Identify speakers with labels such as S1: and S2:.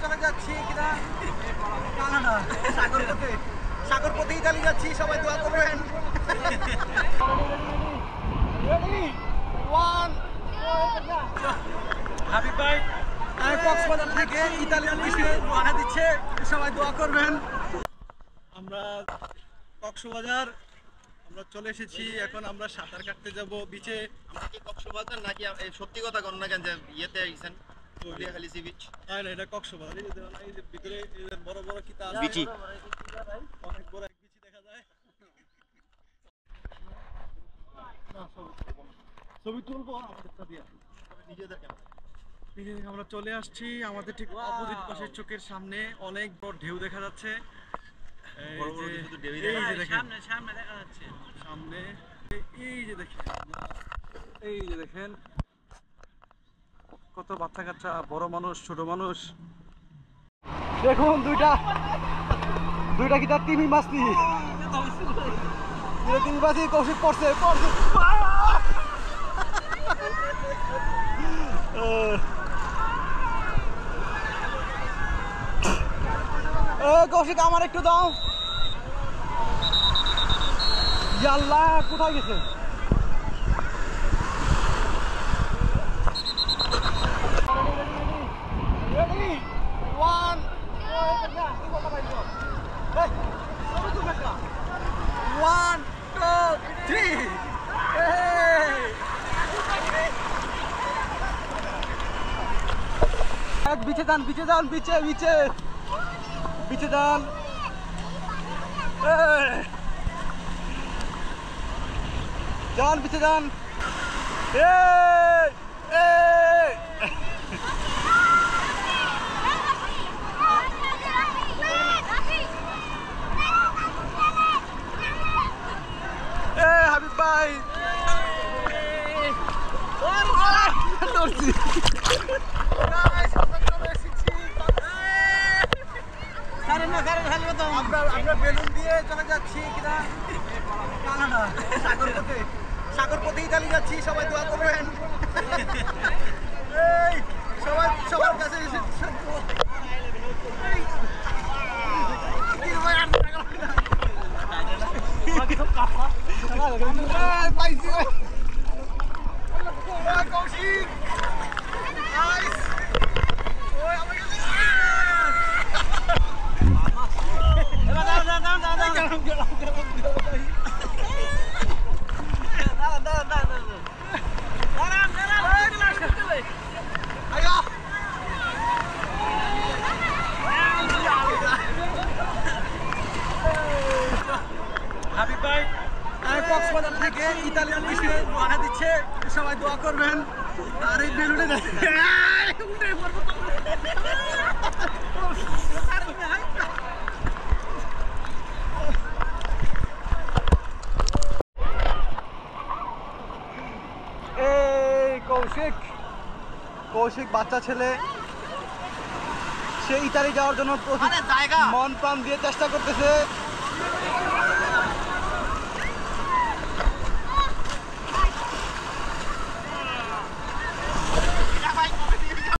S1: চলে যাচ্ছি কিনা কানাডা সাগরপথে ইতালি যাচ্ছি, সবাই দোয়া করবেন। হাবিব ভাই কক্সবাজার থেকে ইতালিয়ান দেশে রওনা দিচ্ছে, সবাই দোয়া করবেন। আমরা কক্সবাজার আমরা চলে এসেছি, এখন আমরা সাঁতার কাটতে যাব বিচে।
S2: আমরা কি কক্সবাজার নাকি সত্যি কথা কোন না কেন যে ইয়েতে আইছেন কুলিয়াখালী সি বিচ?
S1: না এটা কক্সবাজার। এই যে ভিতরে বড় বড় কিতা আছে,
S2: বিচি
S1: অনেক বড় এক বিচি দেখা যায়। ছবি তুলবো আমাদেরটা দিয়ে
S2: নিজেদের ক্যামেরা।
S1: আমরা চলে আসছি, আমাদের ঠিক অপোজিট পাশের চোখের সামনে অনেক বড় ঢেউ দেখা যাচ্ছে। সামনে এই যে দেখেন কত বাচ্চা কাচ্চা, বড় মানুষ, ছোট মানুষ। দেখুন দুইটা কি তার তিমি মাছনি, তিমি মাছি কৌশিক পড়ছে। কৌশিক আমার একটু দাও। আল্লাহ কোথায় গেছে? বিচে যান বিচে যান বিচে যান। যান বিচে যান। হাবিব ভাই আমরা বেলুন দিয়ে চলে যাচ্ছি কিনা কানাডা সাগরপথে ইতালি যাচ্ছি, সবাই দোয়া করবেন। সবার কাছে হাবিব ভাই কক্সবাজার থেকে ইতালিয়ান দেশে রওনা দিচ্ছে, সবাই দোয়া করবেন। আর এই বেলুনে কৌশিক বাচ্চা ছেলে, সে ইতালি যাওয়ার জন্য মন প্রাণ দিয়ে চেষ্টা করতেছে।